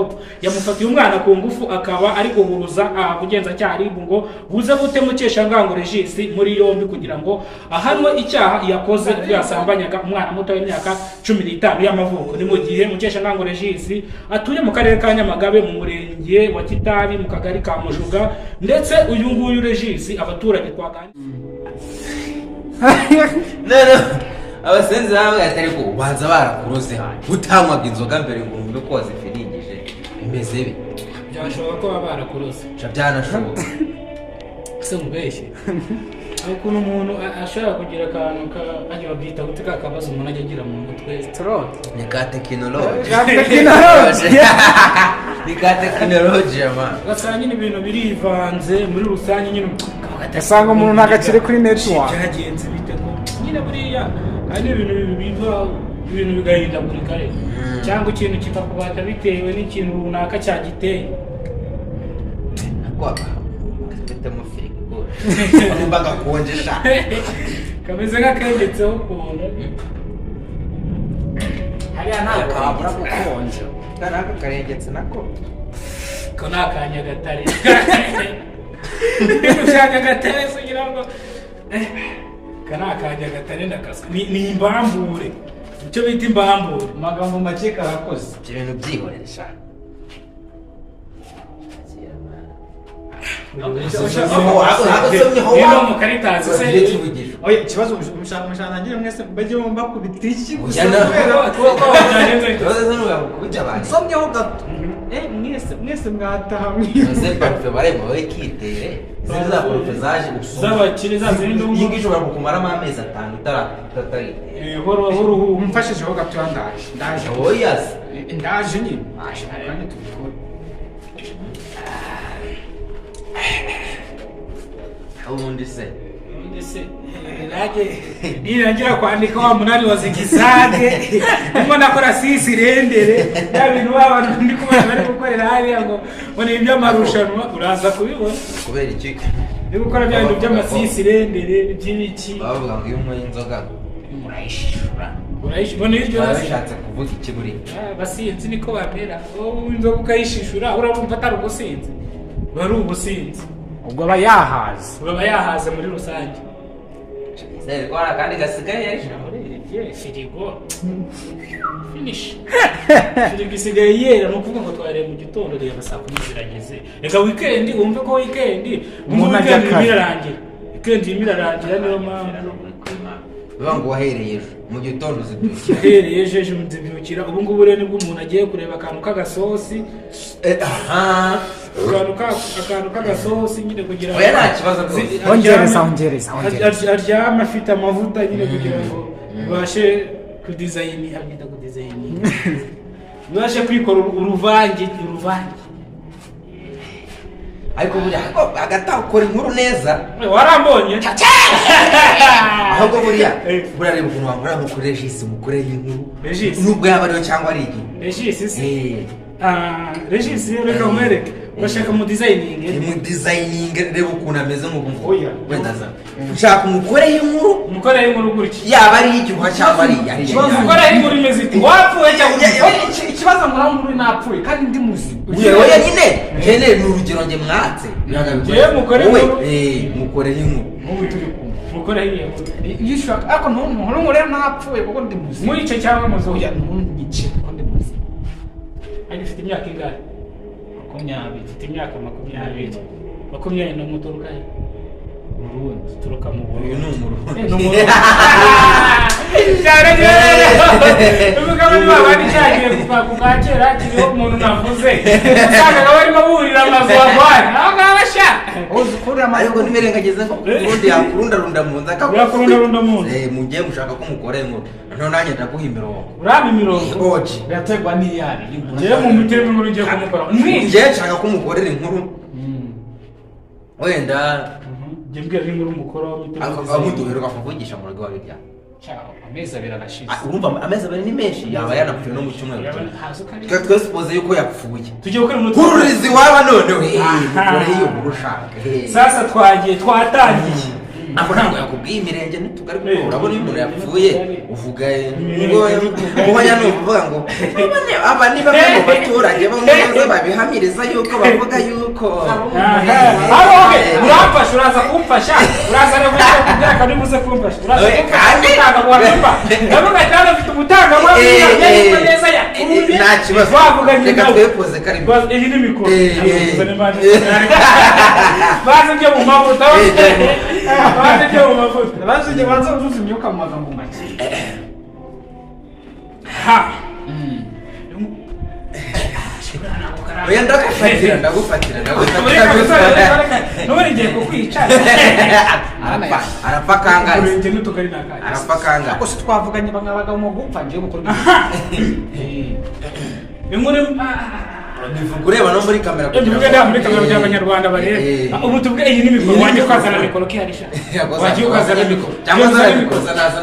Hope yamufatiye umwana ku ngufu akaba ari guhuruza ubugenzacyaha RIB ngo buze bute Mukeshangango Regis muri yombi kugira ngo ahanwe icyaha yakoze yasambanyaga umwana muto w'imyaka 15 y'amavuko. Ni mu gihe Mukeshangango Regis atuye mu karere ka Nyamagabe mu murenge wa Kitabi mu kagari ka Mujuga, ndetse uyu nguyu Regis abaturage twaganye none abasenzi bawe atari ko ubanza barakuroze utamwaga inzoga mbere ngo umve ko wazifiringije imeze bi byashoboka ko barakuroze byanashoboka se mubeshye ukuntu umuntu ashobora kugira akantu ajya babyita guteka akabazo umuntu ajya agira mu mutwe ni ka tekinoloji ni ka tekinoloji man. Ugasanga nyine ibintu birivanze muri rusange nyine ugasanga umuntu ntagakire kuri network byagenze bite ko nyine buriya kandi ibintu biva ibintu bigahindagurika rero cyangwa ikintu kikakubata bitewe n'ikintu runaka cyagiteye kwa bafite mu firigo nimba gakonjesha kameze nk'akengetseho ukuntu hariya nta kabura gukonja karaka karengetse nako ko nakanya gatare ushaka gatare kugira ngo kanakanya gatare ndakaswe ni imbambure icyo bita imbambure amagambo make karakoze ibintu byihoresha niba mu karitazi se oya ikibazo mushana mwese bajye bakubita iki gusa nsomyeho gato mwese mwataha mwese parfait baremo wekitere ziza parfait zaje z'abakire zazindi iyi ngishobora kukumaramo amezi 5 utatari horo umfashijeho gato ndaje oya ndaje nyine kandi tubikora ubundi se nirangira kwandika wa munani wa zigizage ngo nakora sisi rendere ya bintu abantu ndi kubona bari gukorera hariya ngo bone iby'amarushanwa uraza kubibona kubera iki ndi gukora bya bintu by'amasisi rendere by'ibiki bavuga ngo iyo unywa inzoga urayishura ibyo bashatse kuvuga iki buri basinzi niko bamera wowe inzoga ukayishishura urabumva atari ubusinzi bari ubusinzi ubwo bayahaze yahaze muri rusange Seri kwa kandi gasigaye firigo finish firigo isigaye yera no kuvuga ngo tware mu gitondo reba saa 10 zirageze reka weekend wumve ko weekend umuntu ajya kwirarangira weekend imirarangira niyo mpamvu bibango wahereye mu gitondo zibyukira hereye ejo muzibyukira ubu ngubu rero nibwo umuntu agiye kureba akantu k'agasosi akantu k'agasosi nyine kugira ngo oya nta kibazo ongereza aryama afite amavuta nyine kugira ngo bibashe kudizayini abyita kudizayini bibashe kwikora uruvange ariko buri agata ukora inkuru neza warambonye ahubwo buriya burareba ukuntu wakora mu Regis mukoreye inkuru nubwo yaba ariyo cyangwa ari iki Regis Regis reka umwereke urashaka mu designing reba ukuntu ameze mu bumva wenda za ushaka umukoreye inkuru gutya yaba ari igihuha cyangwa ari umukoreye inkuru imeze iti wapfuye cyangwa ikibazo muri napfuye kandi ndi muzima oya nyine hene ni urugero nge mwatse mukoreye inkuru ubu turi kumwe mukoreye inkuru yishaka ariko ntumuntu rero napfuye kuko ndi muzima muri icyo cyangwa muzoya ntungice kuko ndi muzima ari ufite imyaka ingana 20 ufite imyaka 20 no muturuka he Burundi turuka mu Burundi ni umurundi umugabo ni babandi cyagiye ku kacera kiriho umuntu navuze usanga barimo burira amazu abana abasha ariko ntibirengagize ko Burundi yakurundarunda mu nzaka yakurundarunda mu mugiye mushaka ko mukora inkuru none nanjye ndakuha imirongo uraba imirongo oji byaterwa n'iyari ngiye mu mitego inkuru ngiye kumukora ngiye nshaka ko mukorera inkuru wenda ngiye mbwira inkuru mukora aho duheruka kuvugisha mu rugo waribya amezi 2 arashize urumva amezi 2 ni menshi yaba yanapfuye no mu cyumweru twe suppose yuko yapfuye tugiye gukora umuntu kururizi waba none we mukore iyo murushaka sasa twagiye twatangiye ntabwo yakubwiye imirenge n'utugari kuko urabona iyo umuntu yapfuye uvuga ngo hano uvuga ngo aba ni bamwe mu baturage bo mu babihamiriza yuko bavuga yuko urafasha uraza kumfasha uraza kubwira kandi muze kumfasha uraza kumfasha guhanuka ndavuga cyane mfite umutanga wa neza ya nta kibazo reka twepoze kari iyi ni mikoro bazi byo mu mavuta bazi byo mu mavuta bazi uzuza imyuka mu magambo make ha oya ndagufatira nubwo ngiye kukwica arapfa kangahe urenge n'utugari nakaje arapfa kangahe ko se twavuganye bangabaga mu gupfa ngiye gukora inkuru bivuga ureba no muri kamera kugira ngo abanyarwanda barebe ubu tubwe iyi ni mikoro wanjye kwazana mikoro kiharisha wagiye ukazana mikoro cyangwa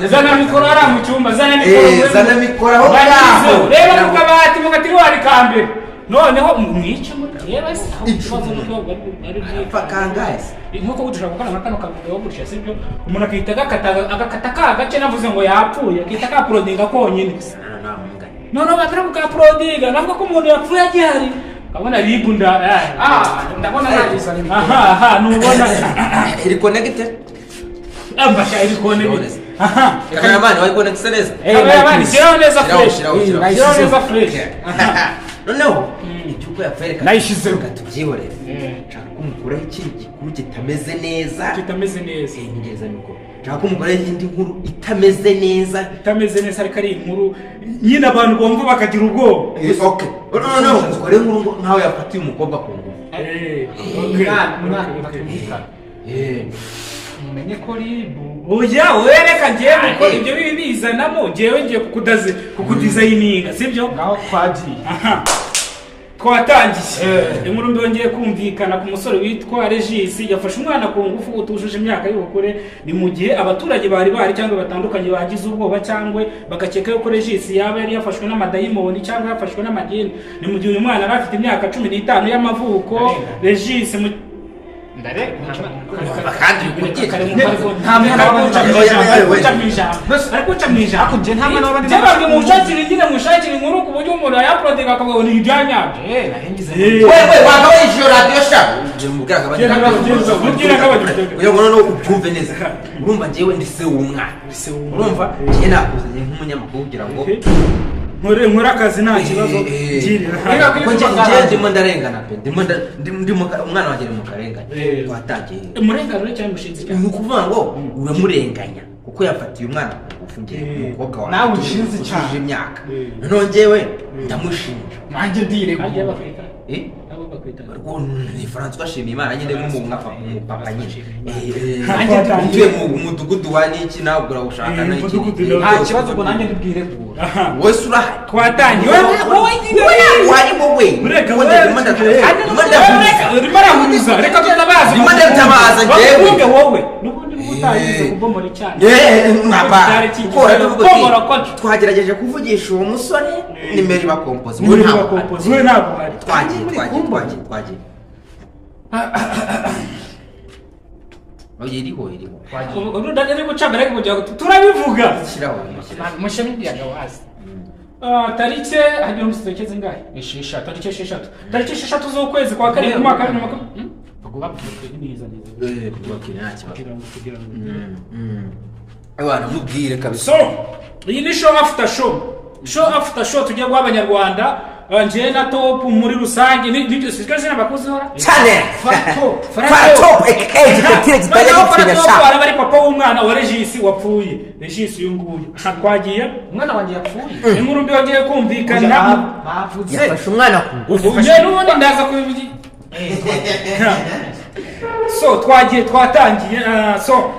zana mikoro ari mu cyumba zana mikoro aho ngaho reba mu kabati mu gatiri wari kambere noneho mwice muri reba se ikibazo nuko ari arapfa kangahe nkuko gushaka gukora nka kano kavuga gurisha sibyo umuntu akita agakata ka gace navuze ngo yapfuye akita ka prodinga konyine noneho batara ku ka prodinga navuga ko umuntu yapfuye agihari kabona ribunda ndabona nagize nubona iri connected ambasha iri connected cameraman wari connected neza cameraman shyiraho neza fresh noneho icyuko yapfereka nayishizeho tubyihorere nshaka ko umukuraho ikindi gikuru kitameze neza nigeza mikoro nshaka ko umukuraho indi nkuru itameze neza ariko ari inkuru nyine abantu bumva bakagira ubwoba okay noneho ukore inkuru nkaho yafatiye umukobwa ku ngufu umenye ko ribu oya wereka ngewe ko ibyo bizanamo ngewe ngiye kukudizayininga sibyo ngaho twagiye twatangiye inkuru ndongeye kumvikana ku musore witwa Regis yafashe umwana ku ngufu utujuje imyaka y'ubukure ni mu gihe abaturage bari cyangwa batandukanye bagize ubwoba cyangwa bagakeka ko Regis yaba yari yafashwe n'amadayimoni cyangwa yafashwe n'amagini ni mu gihe uyu mwana yari afite imyaka 15 y'amavuko Regis kandi kugira nta mwana ariko mwijambo akuje nta mwana wabandi cyangwa mushakire nyine mushakire inkuru ku buryo umuntu yaprodeka akabona ni ibyanyabyo wewe wakawe ijoro radio sha mubwira uyo ngono ubyumve neza urumva njewe ndi se w'umwana urumva nje nakuzanye nk'umunyamakuru kugira ngo nkore akazi nta kibazo girira ndimo ndarengana pe ndimo umwana wanjye mu karengane twatangiye umurengano cyangwa mushinzi ni ukuvuga ngo uramurenganya kuko yafatiye umwana ufungiye umukobwa wawe nawe ushinze cyane imyaka none njyewe ndamushinja nanjye ndirego ni François Shimimana nyine nk'umupapa nyine nanjye ntuye mu mudugudu wa niki nawe urashaka n'iki nta kibazo ngo nanjye ndibwiregura wese urahari twatangiye wari wowe reka tutabaza njyewe wowe n'ubundi utayize kubomora icyaha twagerageje kuvugisha uwo musore nimero bakompoza we ntabwo hari twagiye iriho ndajya guca mbere kugira ngo turabivuga mushemiriyaga wazi tariki hagiye umusitokeze ngahe tariki 6 z'ukwezi kwa karindwi mu mwaka wa 2020 abana mubwire kabisa so iyi ni show after show tugiye guha abanyarwanda njye na top muri rusange n'ibyo sikaje n'abakozi hora cyane Frato bari papa w'umwana wa Regis wapfuye Regis uyu nguyu twagiye umwana wanjye yapfuye inkuru mbi wagiye kumvikana yafashe umwana ku ngufu njye n'ubundi ndaza kubivuga so twatangiye so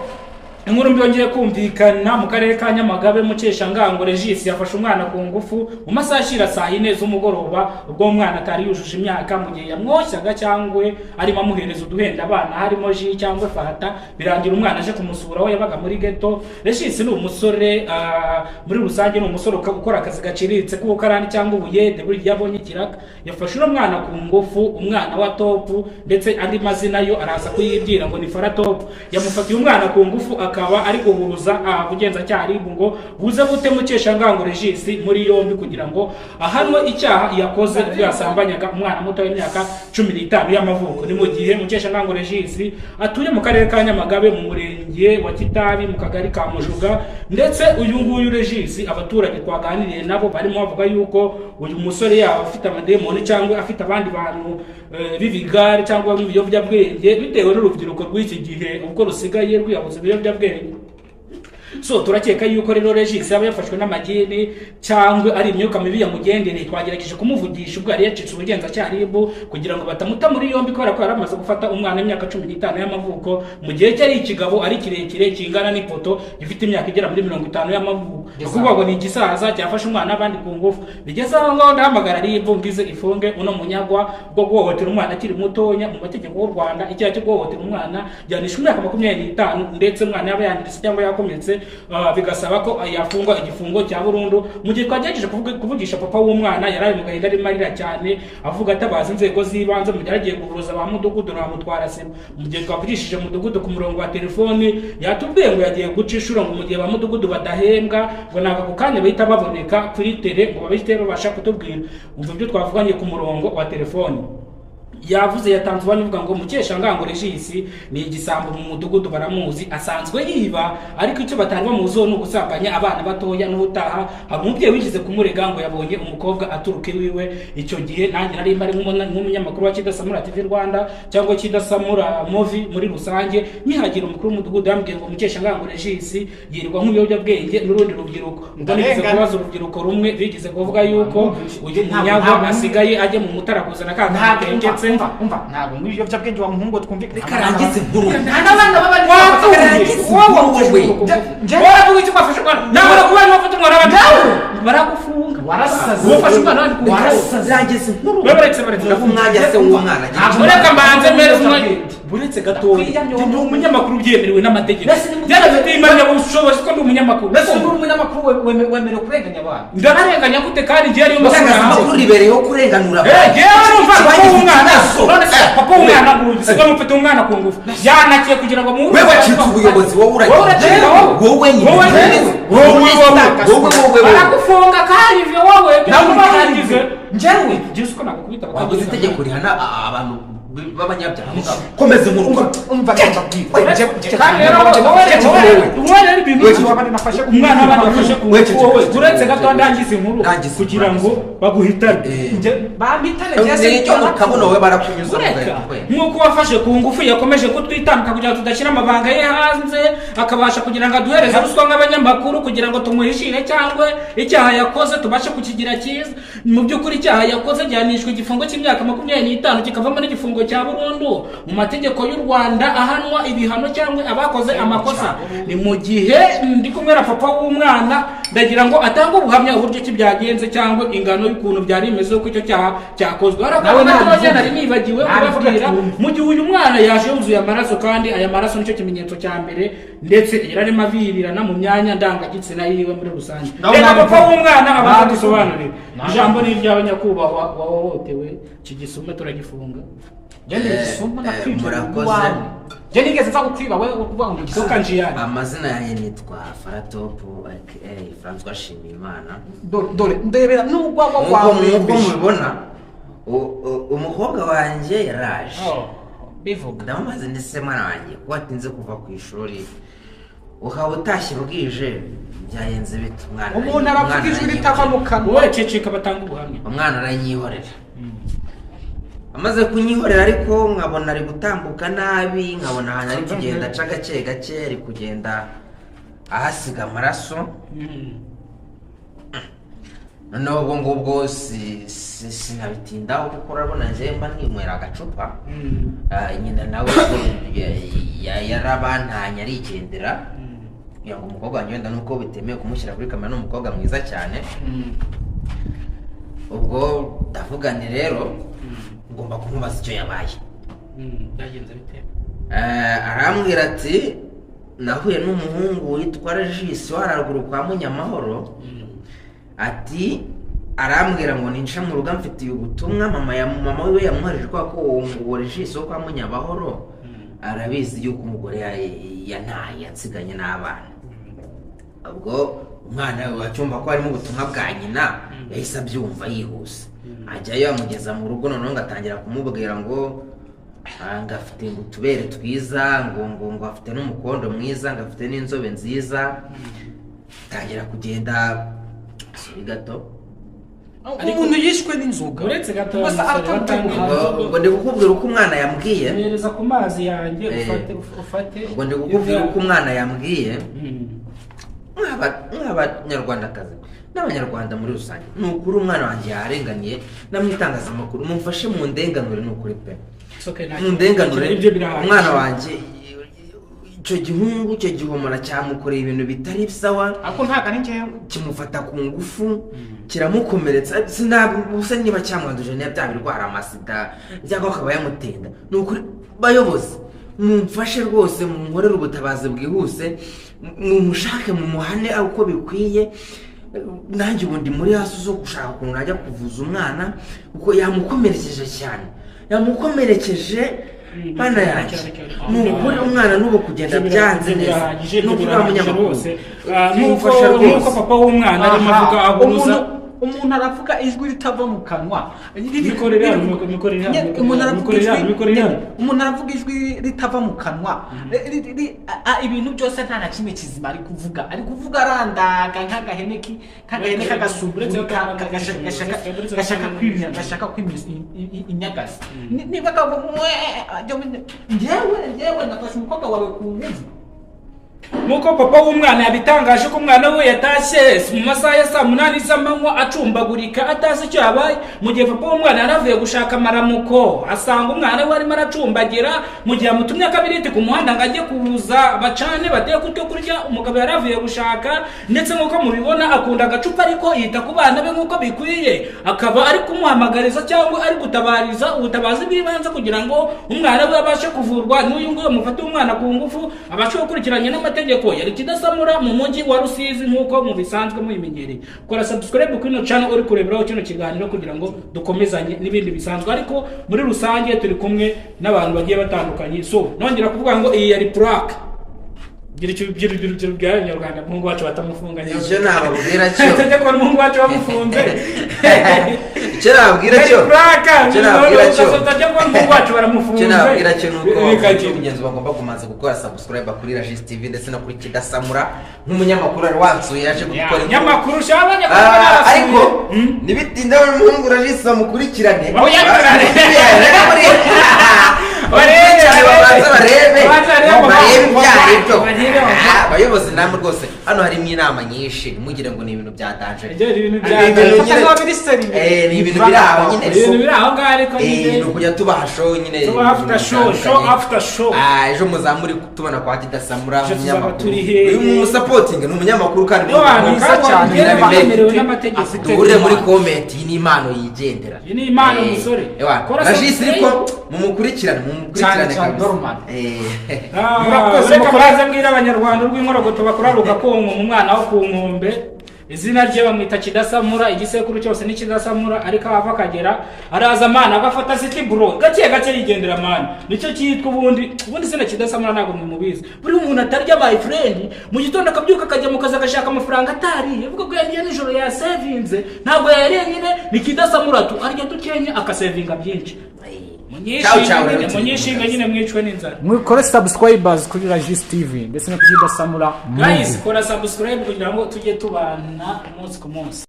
inkuru mbyongeye kumvikana mu karere ka Nyamagabe Mukeshangango Regis yafashe umwana ku ngufu mu masaha ashira saa 4 z'umugoroba ubwo umwana atari yujuje imyaka mu gihe yamwoshyaga cyangwa arimo amuhereza uduhenda abana harimo ji cyangwa fata birangira umwana aje kumusura aho yabaga muri ghetto. Regis ni umusore muri rusange ni umusore ukora akazi gaciriritse k'ubukarani cyangwa ubuyede buri yabonye kiraka. Yafashe umwana ku ngufu, umwana wa Top ndetse andi mazina yo araza kuyibyira ngo ni Fara Top. Yamufatiye umwana ku ngufu akaba ari kubuza kugenza cyari ngo buze bute Mukeshangango Regis muri yombi kugira ngo ahanwe icyaha yakoze byasambanyaga umwana muto w'imyaka 15 y'amavuko. Ni mu gihe Mukeshangango Regis atuye mu karere ka Nyamagabe mu murenge wa Kitabi mu kagari ka Mujuga. Ndetse uyu nguyu Regis abaturage twaganiriye nabo barimo bavuga yuko uyu musore yaba afite amademoni cyangwa afite abandi bantu b'ibigare cyangwa ibiyobyabwenge bitewe n'urubyiruko rw'iki gihe ubwo rusigaye rwiyabuze ibiyobyabwenge. So turakeka yuko rero Regis yaba yafashwe n'amagini cyangwa ari imyuka mibi yamugendereye. Twagerageje kumuvugisha ubwo yari yacitse ubugenza cyaribu kugira ngo batamuta muri yombi kubera ko yaramaze gufata umwana w'imyaka 15 y'amavuko mu gihe cyari ikigabo ari kirekire kingana n'ipoto gifite imyaka igera muri 50 y'amavuko. Kuvuga ngo ni igisaza cyafashe umwana abandi ku ngufu. Bigeze aho ngo ndahamagara ribu ngize ifunge uno munyagwa bwo guhohotera umwana akiri mutonya mu mategeko y'u Rwanda. Icyaha cyo guhohotera umwana yanisha imyaka 25 ndetse umwana yaba yandiritse cyangwa yakometse bigasaba ko yafungwa igifungo cya burundu. Mu gihe twagerageje kuvugisha papa w'umwana yarari mu gahinda arimo arira cyane avuga atabaza inzego z'ibanze mu gihe agiye kuvuruza ba mudugudu na mutwara se. Mu gihe twavugishije mudugudu ku murongo wa telefoni yatubwiye ngo yagiye guca inshuro ngo mu gihe ba mudugudu badahembwa ngo naka ku kanya bahita baboneka kuri tele ngo babite babasha kutubwira. Umva ibyo twavuganye ku murongo wa telefoni. Yavuze yatanze uvuga ngo Mukeshangango Regis ni igisambo mu mudugudu baramuzi asanzwe yiba ariko icyo batari bamuzo no gusambanya abana batoya n'ubutaha. Hari umubyeyi wigize kumurega ngo yabonye umukobwa aturuke wiwe. Icyo gihe nanjye nari mbari nk'umunyamakuru wa Kidasamura TV Rwanda cyangwa Kidasamura Movie muri rusange nihagira umukuru w'umudugudu yambwiye ngo Mukeshangango Regis yirirwa nk'ibiyobyabwenge n'urundi rubyiruko. Ndanize kubaza urubyiruko rumwe bigize kuvuga yuko uyu munyago asigaye ajye mu Mutara kuzana kangengetse ntabwo muri ibyo byabwenge wa muhungu twumvikana karangize nkuru n'abana babandi waravuga icyo bafashe kwa nawe kubana bafite umwana abandi baragufunga warasaze wafashe umwana abandi warasaze nkuru baretse umwanya se w'umwana mureka mbanze meza buretse gatoya ndi umunyamakuru byemerewe n'amategeko byarafite imana y'ubushobozi ko ndi umunyamakuru mbese uri umunyamakuru wemerewe kurenganya abantu ndarenganya gute kandi gihe ari umusoro ribereyeho kurenganura papa umwana gusiga mufite umwana ku ngufu yanakiye kugira ngo wewe wacitse ubuyobozi wowe uragiye wowe nyine wowe baragufunga kandi wowe namurangize njyewe Yesu ko nakubita waguze itegeko rihana abantu b'abanyabyaha komeze mu rugo umva umwana ari bintu umwana abandi bafashe ku wowe uretse gato ndangize inkuru kugira ngo baguhitane bampitane n'icyo mukabona wowe barakunyuza nk'uko wafashe ku ngufu yakomeje kutwitambika kugira ngo tudashyira amabanga ye hanze akabasha kugira ngo aduhereze ruswa nk'abanyamakuru kugira ngo tumuhishire cyangwa icyaha yakoze tubashe kukigira cyiza. Mu by'ukuri icyaha yakoze gihanishwa igifungo cy'imyaka 25 kikavamo n'igifungo cya burundu mu mategeko y'u Rwanda ahanwa ibihano cyangwa abakoze amakosa. Ni mu gihe ndi kumwe na papa w'umwana ndagira ngo atange ubuhamya uburyo ki byagenze cyangwa ingano y'ukuntu byari bimeze uko icyo cyaha cyakozwe. Nawe nari nibagiwe kubabwira mu gihe uyu mwana yaje yuzuye amaraso kandi aya maraso nicyo kimenyetso cya mbere ndetse yararimo avirirana mu myanya ndangagitsina yiwe muri rusange. Reka papa w'umwana abadusobanurira ijambo ni iry'abanyakubahwa wahohotewe kigisuma turagifunga. Amazina yanjye nitwa Fara Top aka François Shimimana. Dore ndebera nubwo mubibona umukobwa wanjye yaraje bivuga ndamaze ndetse mwana wanjye ko watinze kuva ku ishuri ukaba utashye bwije byayenze bite umwana umuntu aravuga ijwi ritava mu kanwa wowe ceceka batanga ubuhamya umwana aranyihorera amaze kunyihorera ariko nkabona ari gutambuka nabi nkabona ahantu ari kugenda aca gake gake ari kugenda ahasiga amaraso noneho ubwo ngubwo sinabitindaho kuko urabona njye mba ninywera agacupa nyina nawe yarabantanye arigendera kugira ngo umukobwa wanjye wenda nuko bitemewe kumushyira kuri kamera, ni umukobwa mwiza cyane. Ubwo ndavuga nti rero ngomba kumubaza icyo yabaye. Byagenze bite? Arambwira ati nahuye n'umuhungu witwa Regis wararuguru kwa Munyamahoro. Ati arambwira ngo nince mu rugo mfitiye ubutumwa mama we yamuharije ko uwo Regis wo kwa Munyamahoro arabizi yuko umugore yantaye yansiganye n'abana. Ubwo umwana we wacyumva ko harimo ubutumwa bwa nyina yahise abyumva yihuse, ajyayo amugeza mu rugo, noneho ngatangira kumubwira ngo ngafite utubere twiza, ngo afite n'umukondo mwiza, ngafite n'inzobe nziza. Tangira kugenda suri gato, umuntu yishwe n'inzoga uretse gato ngo ndi kukubwira uko umwana yambwiye, nereza ku mazi yanjye ufate ngo ndi kukubwira uko umwana yambwiye. Nk'abanyarwandakazi n'abanyarwanda muri rusange, ni ukuri umwana wanjye yarenganiye namwitangazamakuru, mumfashe mu ndenganure, ni ukuri pe, mu ndenganure umwana wanjye. Icyo gihungu cyo gihomora cyamukoreye ibintu bitari sawa, ako ntago ari njyewe, kimufata ku ngufu, kiramukomeretsa, sinabusa niba cyamwanduje niba byabirwara amasida cyangwa akaba yamutenda. Ni ukuri bayobozi mumfashe rwose, munkorere ubutabazi bwihuse, mumushake mumuhane uko bikwiye. Nanjye ubundi muri hasi zo gushaka ukuntu najya kuvuza umwana kuko yamukomerekeje cyane, yamukomerekeje bana yanjye. Ni ukuri umwana n'ubu kugenda byanze neza, ni ukuri wa munyamakuru nuko papa w'umwana arimo avuga abuza umuntu aravuga ijwi ritava mu kanwa, umuntu aravuga ijwi ritava mu kanwa, ibintu byose nta na kimwe kizima ari kuvuga arandaga nk'agahene k'agasubure gashaka kwimya inyagazi. Niba njyewe nafashe umukobwa wawe ku ngufu. Nuko papa w'umwana yabitangaje ko umwana we yatashye mu masaha ya saa 8 z'amanywa acumbagurika atazi icyo yabaye, mu gihe papa w'umwana yaravuye gushaka amaramuko asanga umwana we arimo aracumbagira, mu gihe amutumye akabiriti ku muhanda ngo ajye kubuza bacane bateye kuto kurya. Umugabo yaravuye gushaka, ndetse nk'uko mubibona akunda agacupa ariko yita ku bana be nk'uko bikwiye, akaba ari kumuhamagariza cyangwa ari gutabariza ubutabazi bw'ibanze kugira ngo umwana we abashe kuvurwa. N'uyu nguyu mufate umwana ku ngufu abashe gukurikiranya n'amategeko yari Kidasamura mu mujyi wa Rusizi nk'uko mu bisanzwe muyimenyereye. Kora subscribe kuri no channel uri kureberaho kino kiganiro kugira ngo dukomezanye n'ibindi bisanzwe, ariko muri rusange turi kumwe n'abantu bagiye batandukanye. So nongera kuvuga ngo iyi yari plaque gira bya Nyarwanda, Mungu wacu batamufunga nyazo. Icyo nababwira cyo Tujye kwa Mungu wacu bamufunze. Icyo nababwira cyo, icyo nababwira cyo, tujye kwa Mungu wacu baramufunze. Icyo nababwira cyo nuko ingenzi bagomba kumaza gukora subscribe kuri Regis TV ndetse no kuri Kidasamura. Nk'umunyamakuru ari wansuye yaje gukora nyamakuru shabanye ariko nibitinda umuhungu Regis bamukurikirane. Barebe abayobozi namwe rwose hano harimo inama nyinshi, mugire ngo ni ibintu byadanje, ni ibintu biri aho nyine, ibintu biri aho ngaho, ariko ni ukujya tubaha show nyine, show after show. Ejo muzamuri kutubona kwa Kidasamura umunyamakuru, uyu supporting ni umunyamakuru kandi mwiza cyane, duhure muri comment. Iyi ni impano yigendera, iyi ni impano umusore. Regis ariko mumukurikirane kabisa. Murakoze mukuraze mbwira abanyarwanda urw'inkorogoto bakuraruka kongo mu mwana wo ku nkombe. Izina rye bamwita Kidasamura, igisekuru cyose ni Kidasamura, ariko ava kagera araza mana agafata city bro gake yigendera mana, nicyo cyitwa ubundi sina Kidasamura ntago mubizi. Buri umuntu atarya my friend mu gitondo akabyuka akajya mu kazi agashaka amafaranga atari yavuga ko yagiye nijoro ya savinze, ntabwo yariye nyine ni Kidasamura tu arya dukenya akasavinga byinshi. Munyishinga nyine mwicwe n'inzara. Mwikore subscribers kuri Regis TV ndetse no kuri Kidasamura. Guys, kora subscribe kugira ngo tujye tubana umunsi ku munsi.